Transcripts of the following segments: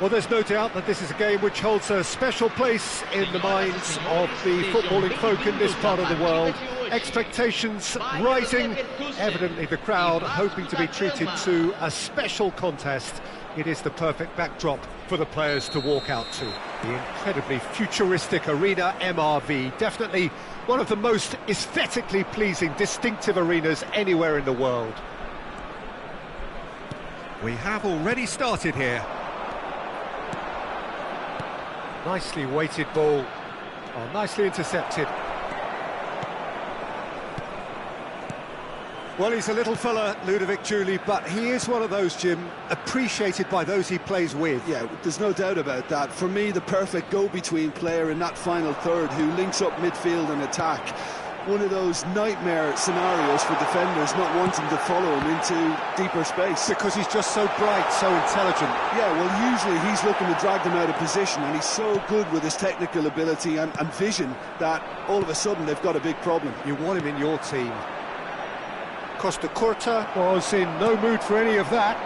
Well, there's no doubt that this is a game which holds a special place in the minds of the footballing folk in this part of the world. Expectations rising, evidently the crowd hoping to be treated to a special contest. It is the perfect backdrop for the players to walk out to. The incredibly futuristic arena MRV, definitely one of the most aesthetically pleasing, distinctive arenas anywhere in the world. We have already started here. Nicely weighted ball. Oh, nicely intercepted. Well, he's a little fella, Ludovic Giuly, but he is one of those, Jim, appreciated by those he plays with. Yeah, there's no doubt about that. For me, the perfect go-between player in that final third who links up midfield and attack. One of those nightmare scenarios for defenders not wanting to follow him into deeper space. Because he's just so bright, so intelligent. Yeah, well, usually he's looking to drag them out of position, and he's so good with his technical ability and vision that all of a sudden they've got a big problem. You want him in your team. Costa Curta was in no mood for any of that.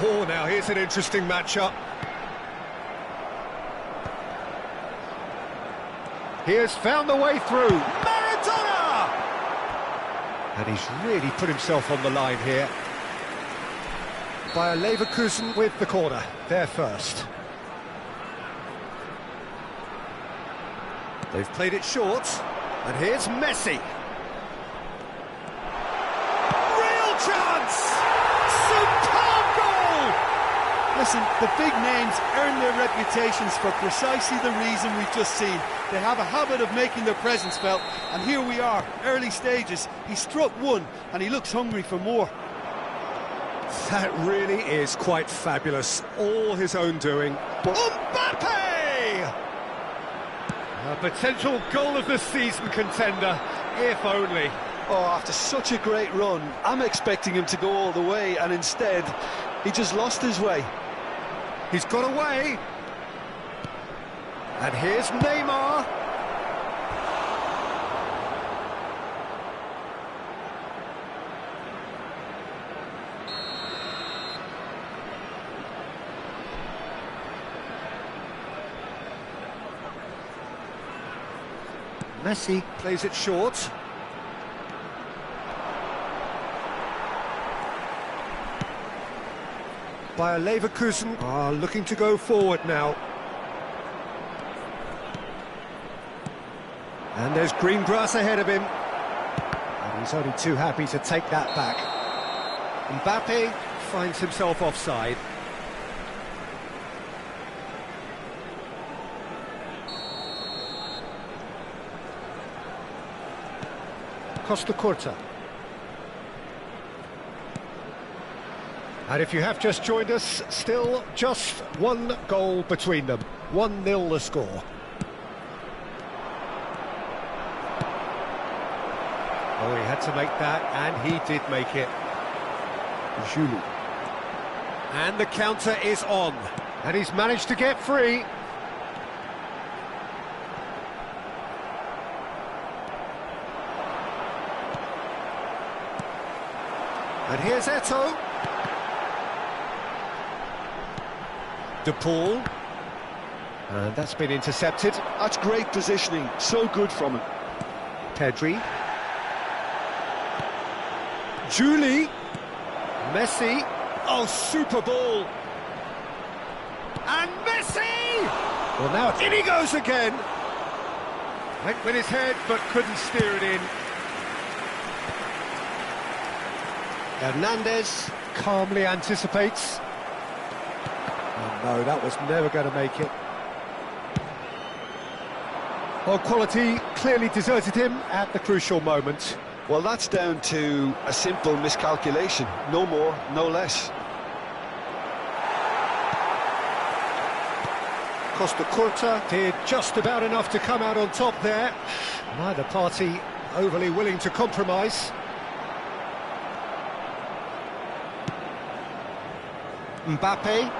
Oh, now here's an interesting matchup. He has found the way through. Maradona! And he's really put himself on the line here. Bayer Leverkusen with the corner, there first. They've played it short, and here's Messi. Real chance! Superb goal! Listen, the big names earn their reputations for precisely the reason we've just seen. They have a habit of making their presence felt, and here we are, early stages. He struck one, and he looks hungry for more. That really is quite fabulous. All his own doing. Mbappe! A potential goal of the season contender, if only. Oh, after such a great run, I'm expecting him to go all the way, and instead, he just lost his way. He's got away. And here's Neymar. Messi plays it short. Bayer Leverkusen are looking to go forward now. And there's green grass ahead of him. And he's only too happy to take that back. Mbappe finds himself offside. Costa Curta. And if you have just joined us, still just one goal between them. 1-0 the score. Oh, he had to make that, and he did make it. Giuly. And the counter is on. And he's managed to get free. And here's Eto'o. De Paul. And that's been intercepted. That's great positioning, so good from him. Pedri. Giuly. Messi. Oh, super ball. And Messi! Well, now in he goes again. Went with his head, but couldn't steer it in. Hernandez calmly anticipates. Oh no, that was never going to make it. Well, quality clearly deserted him at the crucial moment. Well, that's down to a simple miscalculation. No more, no less. Costa Curta did just about enough to come out on top there. Neither party overly willing to compromise. Mbappe,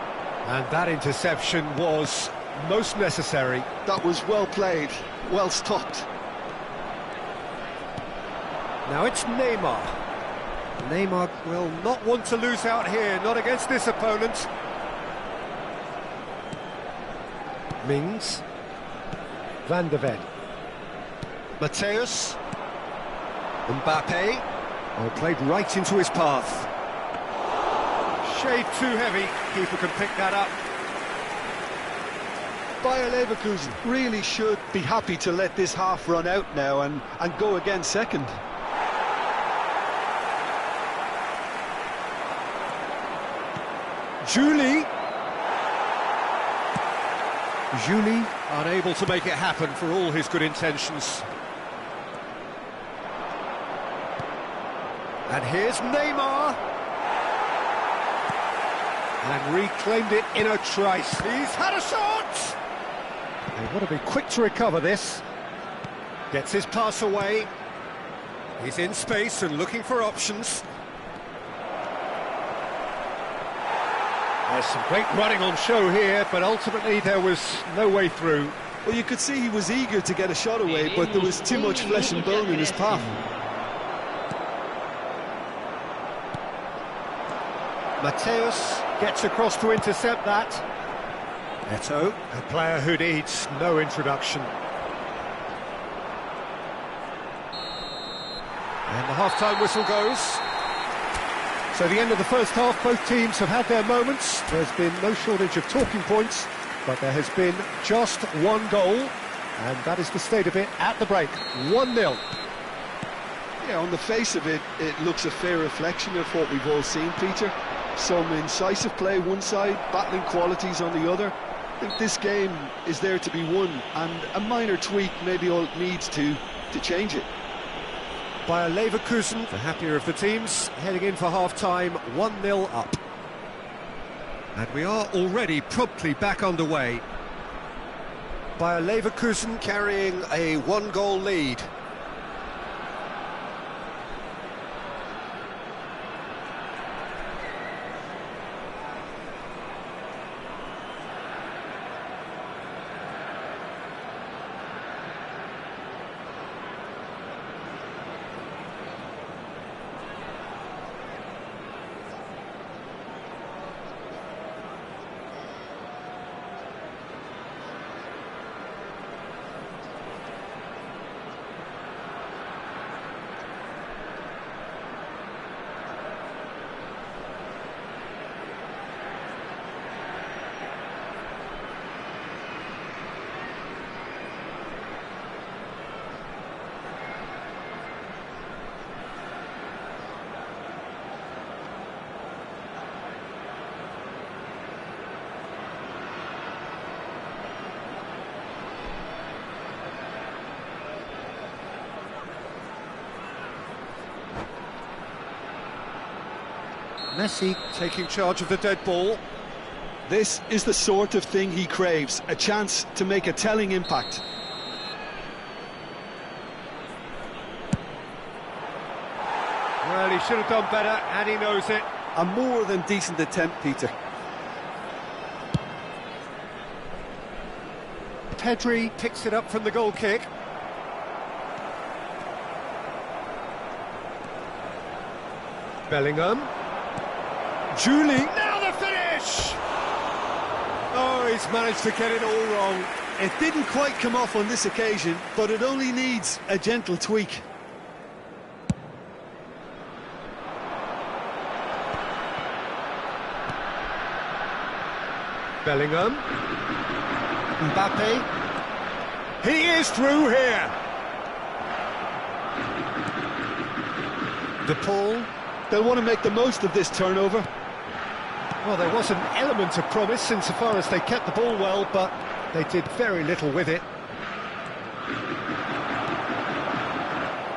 and that interception was most necessary. That was well played, well stopped. Now it's Neymar. Neymar will not want to lose out here, not against this opponent. Mings. Van der Ven. Mateus. Mbappe. Oh, played right into his path. Shade too heavy. Keeper can pick that up. Bayer Leverkusen really should be happy to let this half run out now and go again second. Julie unable to make it happen for all his good intentions. And here's Neymar. And reclaimed it in a trice. He's had a shot! They want to be quick to recover this. Gets his pass away. He's in space and looking for options. There's some great running on show here, but ultimately there was no way through. Well, you could see he was eager to get a shot away, but there was too much flesh and bone in his path. Mateus gets across to intercept that. Neto, a player who needs no introduction. And the half-time whistle goes. So the end of the first half, both teams have had their moments. There's been no shortage of talking points, but there has been just one goal, and that is the state of it at the break. 1-0. Yeah, on the face of it, it looks a fair reflection of what we've all seen, Peter. Some incisive play one side, battling qualities on the other. I think this game is there to be won, and a minor tweak maybe all it needs to change it. Bayer Leverkusen, the happier of the teams, heading in for half-time, 1-0 up. And we are already promptly back underway. Bayer Leverkusen carrying a one-goal lead. Messi taking charge of the dead ball. This is the sort of thing he craves, a chance to make a telling impact. Well, he should have done better, and he knows it. A more than decent attempt, Peter. Pedri picks it up from the goal kick. Bellingham. Julie, now the finish! Oh, he's managed to get it all wrong. It didn't quite come off on this occasion, but it only needs a gentle tweak. Bellingham. Mbappe. He is through here. DePaul. They'll want to make the most of this turnover. Well, there was an element of promise insofar as they kept the ball well, but they did very little with it.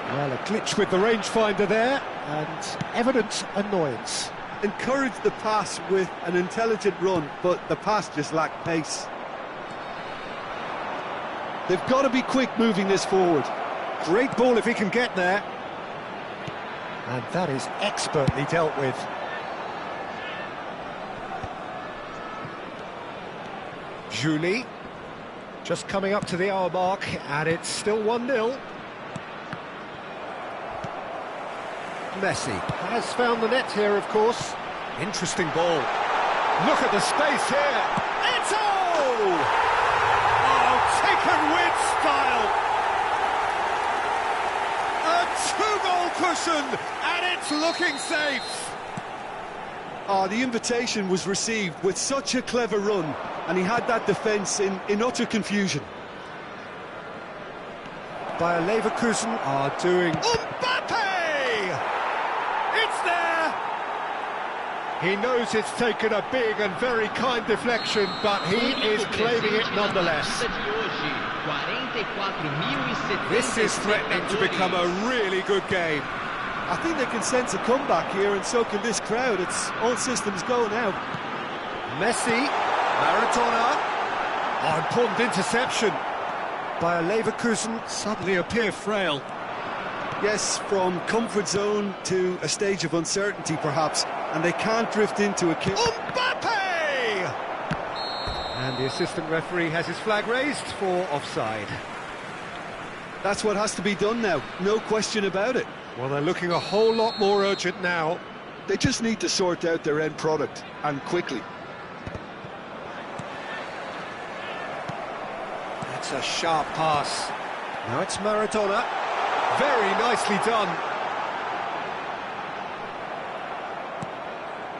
Well, a glitch with the rangefinder there, and evident annoyance. Encouraged the pass with an intelligent run, but the pass just lacked pace. They've got to be quick moving this forward. Great ball if he can get there. And that is expertly dealt with. Julie, just coming up to the hour mark, and it's still 1-0. Messi has found the net here, of course. Interesting ball. Look at the space here. It's all! Leverkusen, and it's looking safe. Oh, the invitation was received with such a clever run, and he had that defence in utter confusion. Bayer Leverkusen are doing... Mbappe! It's there! He knows it's taken a big and very kind deflection, but he is claiming it nonetheless. This is threatening to become a really good game. I think they can sense a comeback here, and so can this crowd. It's all systems go now. Messi, Maradona. Oh, important interception. Bayer Leverkusen suddenly appear frail. Yes, from comfort zone to a stage of uncertainty, perhaps, and they can't drift into a kick. Mbappe! And the assistant referee has his flag raised for offside. That's what has to be done now, no question about it. Well, they're looking a whole lot more urgent now. They just need to sort out their end product, and quickly. That's a sharp pass. Now it's Maradona. Very nicely done.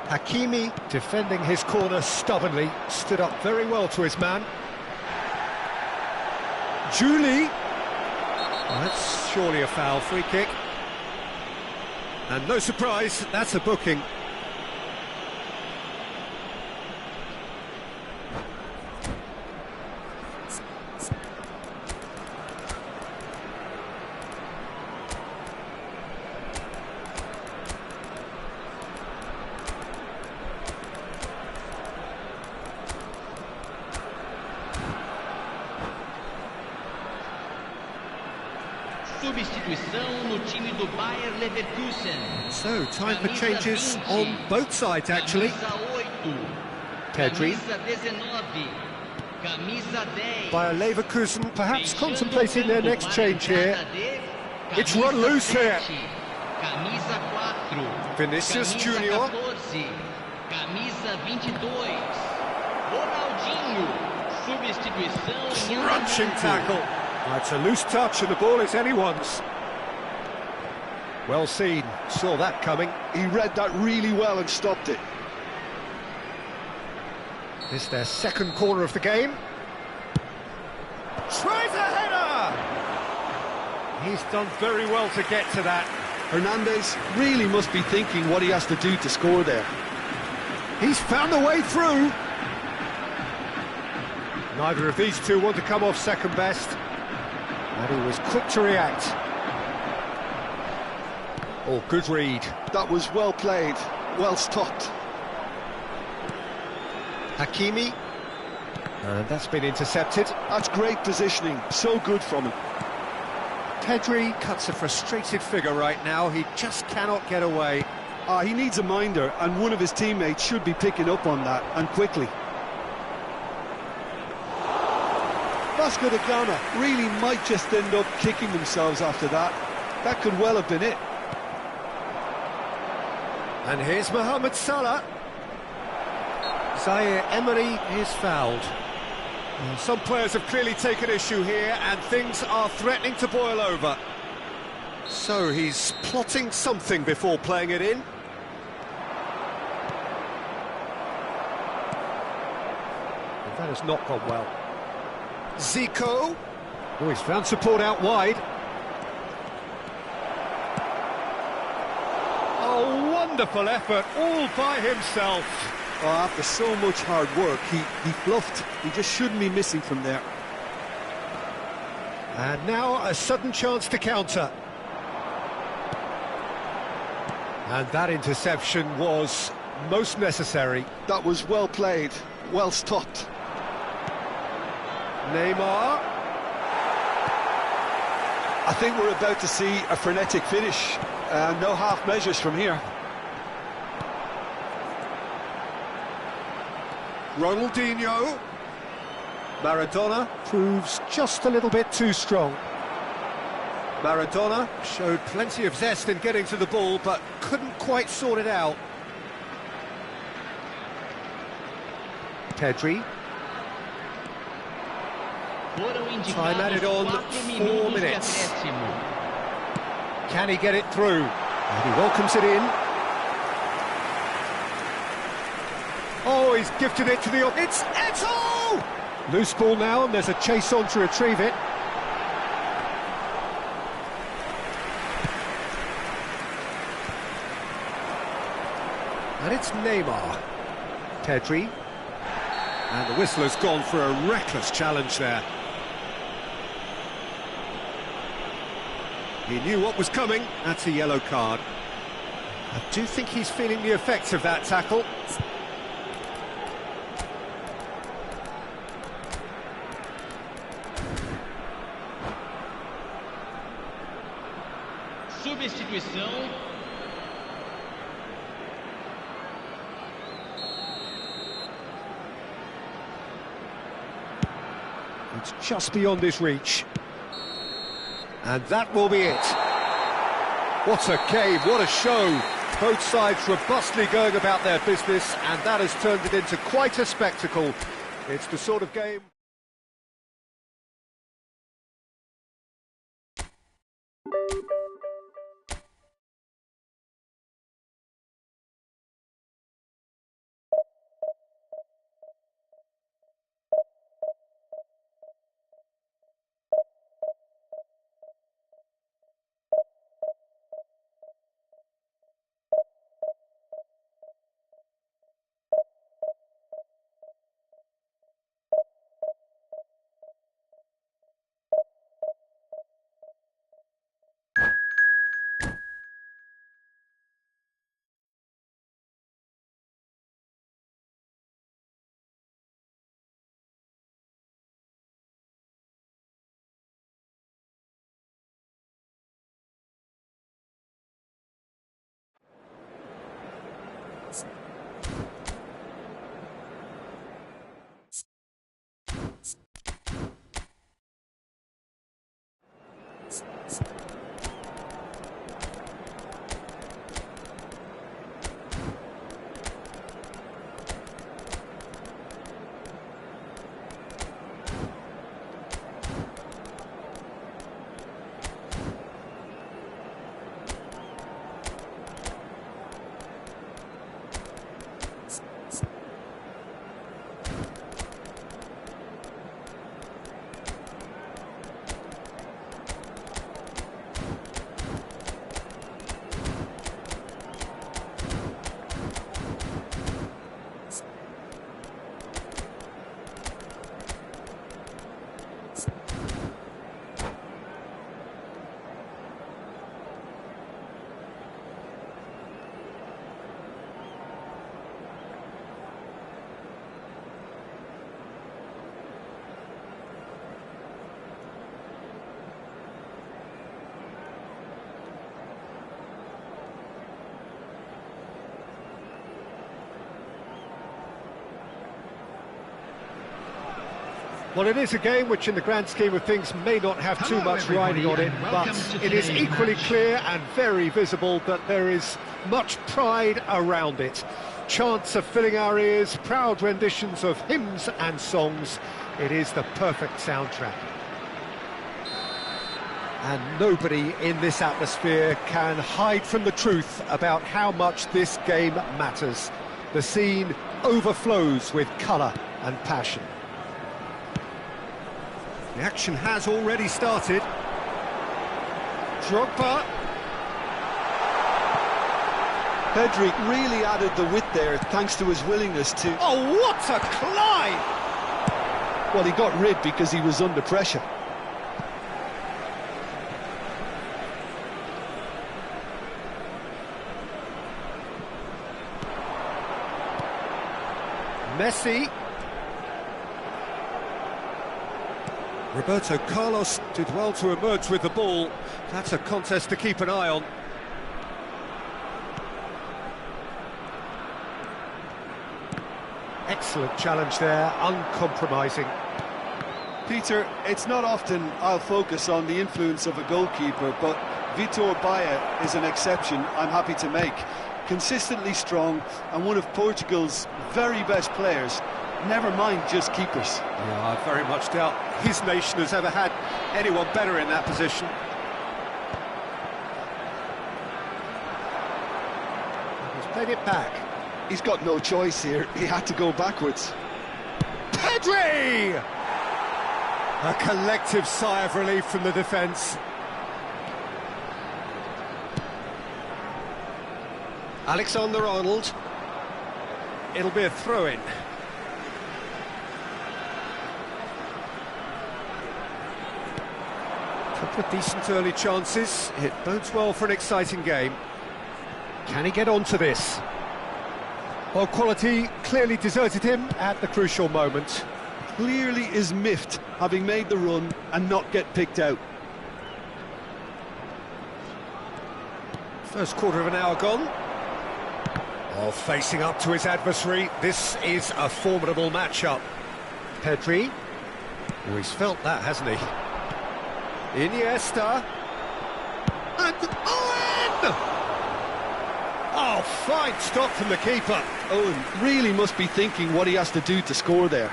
Hakimi, defending his corner stubbornly, stood up very well to his man. Julie. Well, that's surely a foul, free kick. And no surprise, that's a booking. Substituição no time do Bayer Leverkusen. So, time for changes on both sides, actually. Pedri. Bayer Leverkusen perhaps contemplating their next change here. It's run loose here. Vinicius Junior. Crunching tackle. It's a loose touch and the ball is anyone's. Well seen, saw that coming. He read that really well and stopped it. This their second corner of the game. Tries a header! He's done very well to get to that. Hernandez really must be thinking what he has to do to score there. He's found a way through. Neither of these two want to come off second best. And he was quick to react. Oh, good read. That was well played, well stopped. Hakimi. And that's been intercepted. That's great positioning, so good from him. Pedri cuts a frustrated figure right now. He just cannot get away. He needs a minder, and one of his teammates should be picking up on that, and quickly. Vasco da Gama really might just end up kicking themselves after that. That could well have been it. And here's Mohamed Salah. Zaire Emery is fouled. Some players have clearly taken issue here, and things are threatening to boil over. So he's plotting something before playing it in. That has not gone well. Zico. Oh, he's found support out wide. Oh, wonderful effort, all by himself. Oh, after so much hard work, he bluffed. He just shouldn't be missing from there. And now a sudden chance to counter. And that interception was most necessary. That was well played, well stopped. Neymar. I think we're about to see a frenetic finish. No half measures from here. Ronaldinho. Maradona proves just a little bit too strong. Maradona showed plenty of zest in getting to the ball, but couldn't quite sort it out. Pedri. Time added on 4 minutes. Can he get it through? And he welcomes it in. Oh, he's gifted it to the... It's Eto! Loose ball now, and there's a chase on to retrieve it. And it's Neymar. Pedri. And the whistle has gone for a reckless challenge there. He knew what was coming. That's a yellow card. I do think he's feeling the effects of that tackle. Substituição. It's just beyond his reach. And that will be it. What a game, what a show. Both sides robustly going about their business, and that has turned it into quite a spectacle. It's the sort of game... Well, it is a game which in the grand scheme of things may not have too much riding on it, but it is equally clear and very visible that there is much pride around it. Chants are filling our ears, proud renditions of hymns and songs. It is the perfect soundtrack. And nobody in this atmosphere can hide from the truth about how much this game matters. The scene overflows with colour and passion. The action has already started. Drogba. Pedri really added the width there thanks to his willingness to... Oh, what a climb! Well, he got rid because he was under pressure. Messi. Roberto Carlos did well to emerge with the ball. That's a contest to keep an eye on. Excellent challenge there, uncompromising. Peter, it's not often I'll focus on the influence of a goalkeeper, but Vitor Baia is an exception I'm happy to make. Consistently strong and one of Portugal's very best players. Never mind just keepers. Yeah, I very much doubt his nation has ever had anyone better in that position. played it back. He's got no choice here. He had to go backwards. Pedri! A collective sigh of relief from the defence. Alexander-Arnold. It'll be a throw-in. Couple of decent early chances. It bodes well for an exciting game. Can he get onto this? Well, quality clearly deserted him at the crucial moment. Clearly is miffed, having made the run and not get picked out. First quarter of an hour gone. Oh, facing up to his adversary, this is a formidable matchup. Pedri. Oh, he's felt that, hasn't he? Iniesta. And Owen! Oh, fine stop from the keeper. Owen really must be thinking what he has to do to score there.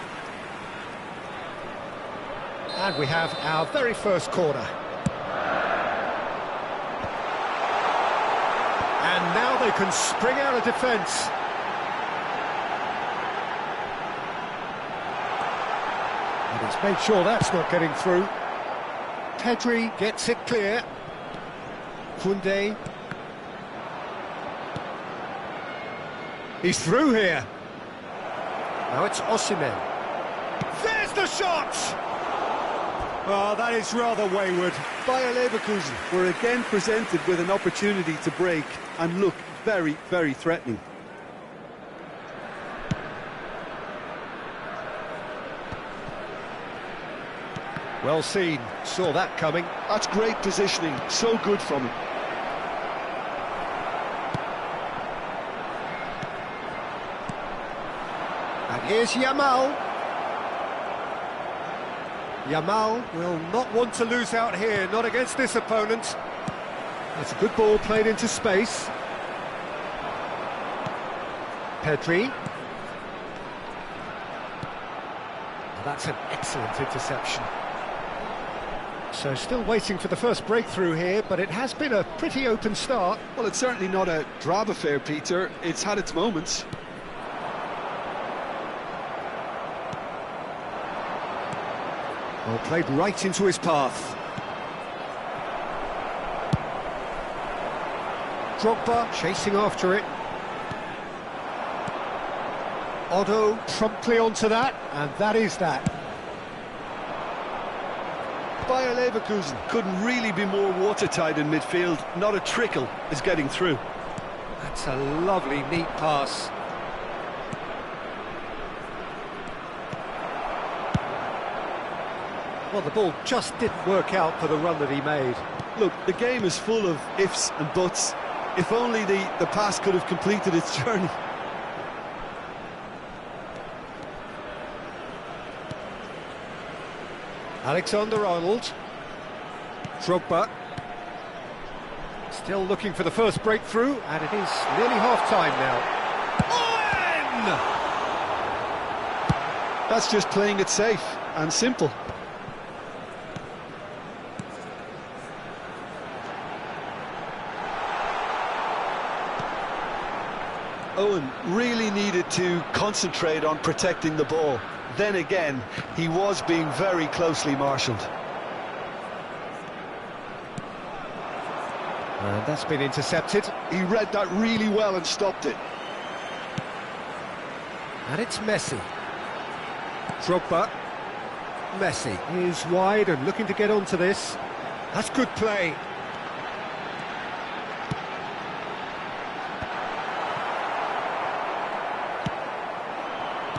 And we have our very first corner. And now they can spring out of defence. And he's made sure that's not getting through. Pedri gets it clear. Koundé. He's through here. Now it's Osimhen. There's the shot! Oh, that is rather wayward. Bayer Leverkusen were again presented with an opportunity to break and look very, very threatening. Well seen, saw that coming. That's great positioning, so good from him. And here's Yamal. Yamal will not want to lose out here, not against this opponent. That's a good ball played into space. Pedri. That's an excellent interception. So still waiting for the first breakthrough here, but it has been a pretty open start. Well, it's certainly not a drab affair, Peter. It's had its moments. Well, played right into his path. Drogba chasing after it. Otto promptly onto that, and that is that. Bayer Leverkusen couldn't really be more watertight in midfield. Not a trickle is getting through. That's a lovely, neat pass. Well, the ball just didn't work out for the run that he made. Look, the game is full of ifs and buts. If only the pass could have completed its journey. Alexander-Arnold. Drogba. Still looking for the first breakthrough, and it is nearly half-time now. Owen! That's just playing it safe and simple. Owen really needed to concentrate on protecting the ball. Then again, he was being very closely marshalled. And that's been intercepted. He read that really well and stopped it. And it's Messi. Drogba. Messi is wide and looking to get onto this. That's good play.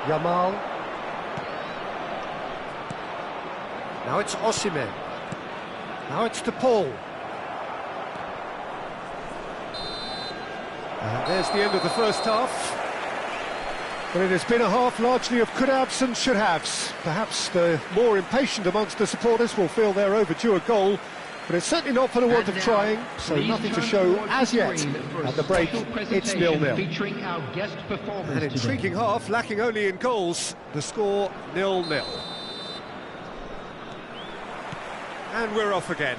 Yamal. Now it's Osimhen. Now it's De Paul. And there's the end of the first half. But it has been a half largely of could-haves and should-haves. Perhaps the more impatient amongst the supporters will feel they're overdue a goal, but it's certainly not for the want of trying, so nothing to show as yet. At the break, it's 0-0. An intriguing half, lacking only in goals. The score 0-0. And we're off again.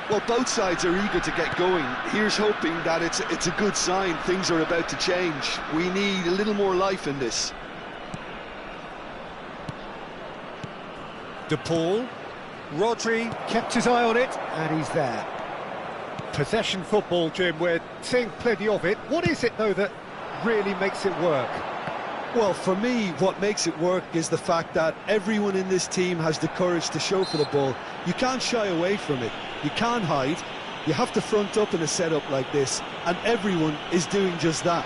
Well, both sides are eager to get going. Here's hoping that it's a good sign. Things are about to change. We need a little more life in this. De Paul. Rodri kept his eye on it, and he's there. Possession football, Jim, we're seeing plenty of it. What is it, though, that really makes it work? Well, for me, what makes it work is the fact that everyone in this team has the courage to show for the ball. You can't shy away from it. You can't hide. You have to front up in a setup like this, and everyone is doing just that.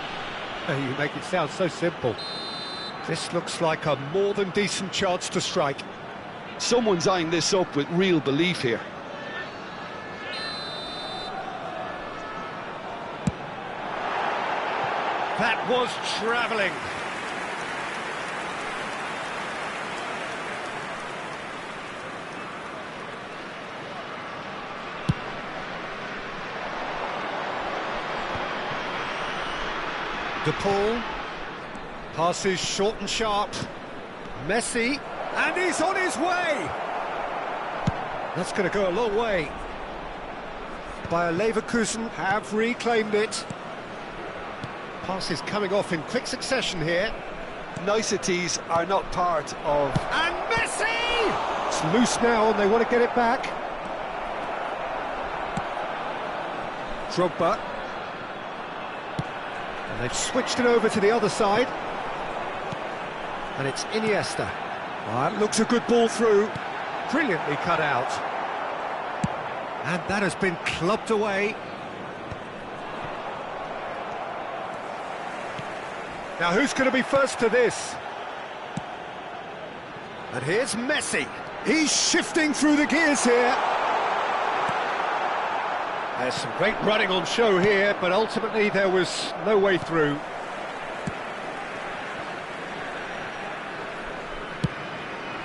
You make it sound so simple. This looks like a more than decent chance to strike. Someone's eyeing this up with real belief here. That was travelling. De Paul passes short and sharp. Messi, and he's on his way. That's going to go a long way. Bayer Leverkusen have reclaimed it. Passes coming off in quick succession here. Niceties are not part of... And Messi! It's loose now and they want to get it back. Drogba. And they've switched it over to the other side. And it's Iniesta. That looks a good ball through. Brilliantly cut out. And that has been clubbed away. Now who's going to be first to this? And here's Messi. He's shifting through the gears here. There's some great running on show here, but ultimately there was no way through.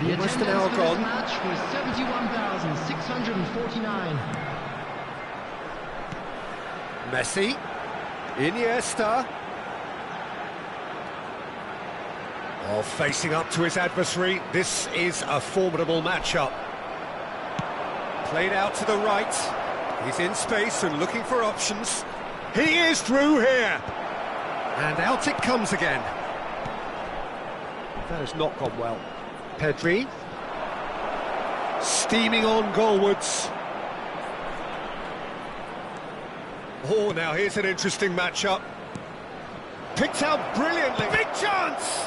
The Almost an attendance hour for gone. this match was 71,649. Messi. Iniesta. Oh, facing up to his adversary. This is a formidable matchup. Played out to the right. He's in space and looking for options. He is through here. And out it comes again. That has not gone well. Pedri. Steaming on goalwards. Oh, now here's an interesting matchup. Picked out brilliantly. Big chance!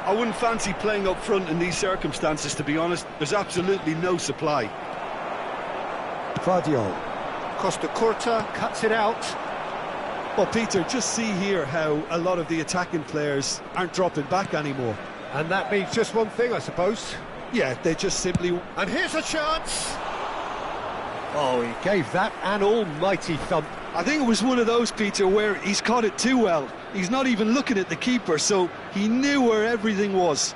I wouldn't fancy playing up front in these circumstances, to be honest. There's absolutely no supply. Vardiol. Costa Curta cuts it out. Well, Peter, just see here how a lot of the attacking players aren't dropping back anymore. And that means just one thing, I suppose. Yeah, they just simply... And here's a chance! Oh, he gave that an almighty thump. I think it was one of those, Peter, where he's caught it too well. He's not even looking at the keeper, so he knew where everything was.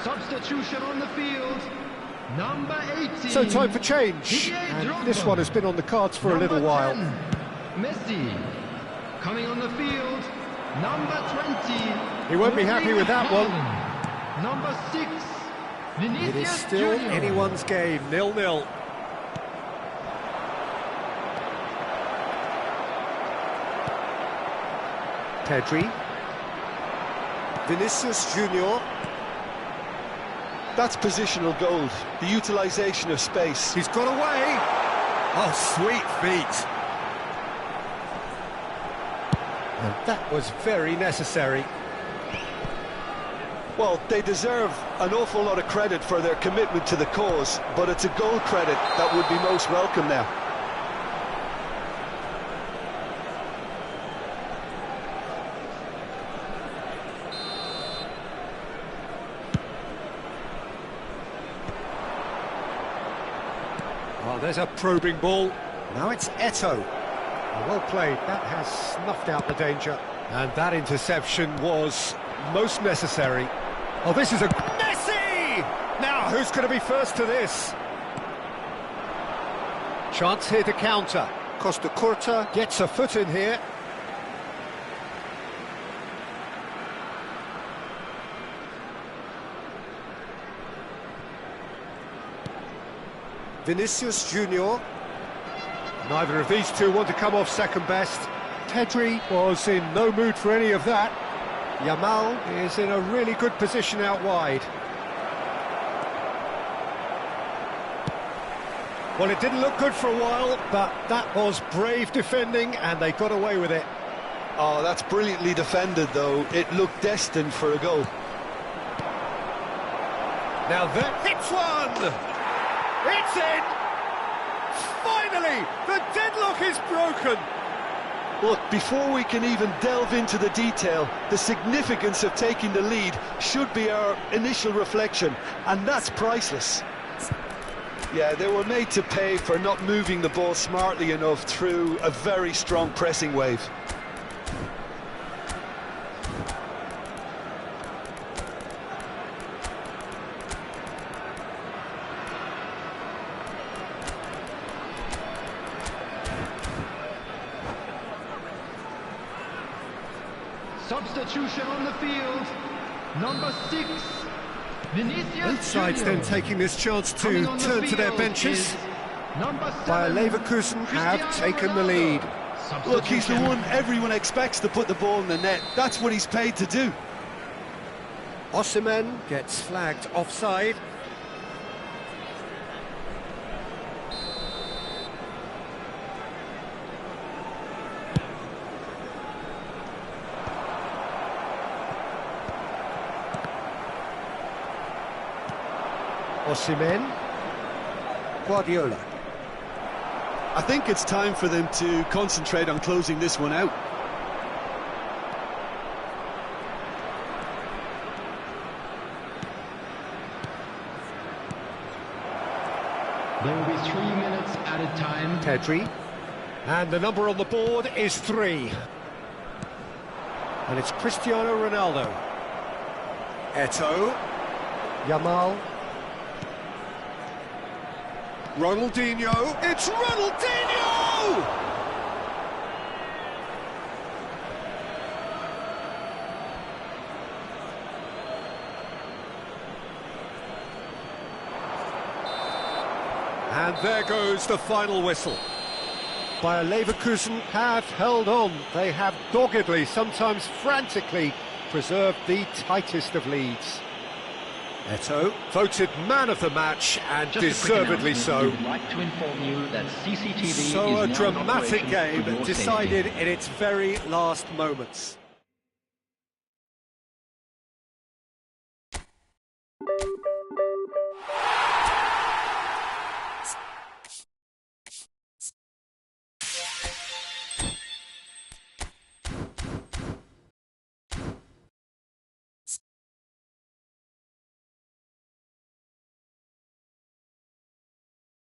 Substitution on the field, number 18. So time for change. And this one has been on the cards for a little while. 10, Messi. Coming on the field, number 20. He won't be happy with that one. Number 6, Vinicius It is still Junior. anyone's game, 0-0. Pedri. Vinicius Junior. That's positional gold, the utilisation of space. He's got away. Oh, sweet feet. And that was very necessary. Well, they deserve an awful lot of credit for their commitment to the cause, but it's a goal credit that would be most welcome now. There's a probing ball. Now it's Eto'o. Well played, that has snuffed out the danger. And that interception was most necessary. Oh, this is a... Messi! Now, who's going to be first to this? Chance here to counter. Costa Curta gets a foot in here. Vinicius Junior. Neither of these two want to come off second best. Pedri was in no mood for any of that. Yamal is in a really good position out wide. Well, it didn't look good for a while, but that was brave defending, and they got away with it. Oh, that's brilliantly defended, though. It looked destined for a goal. Now that hits one! It's in! Finally, the deadlock is broken! Look, before we can even delve into the detail, the significance of taking the lead should be our initial reflection, and that's priceless. Yeah, they were made to pay for not moving the ball smartly enough through a very strong pressing wave. Substitution on the field, number 6, Vinicius Both sides Junior. then taking this chance to turn to their benches. Bayer Leverkusen have taken the lead. Look, he's the one everyone expects to put the ball in the net. That's what he's paid to do. Osimhen gets flagged offside. Osimhen. Guardiola. I think it's time for them to concentrate on closing this one out. There will be 3 minutes added time. Pedri. And the number on the board is 3. And it's Cristiano Ronaldo. Eto'o. Yamal. Ronaldinho. It's Ronaldinho! And there goes the final whistle. Bayer Leverkusen have held on. They have doggedly, sometimes frantically, preserved the tightest of leads. Eto'o voted man of the match, and deservedly so. We'd like to inform you that CCTV So is a now in dramatic operation game for your decided safety. in its very last moments.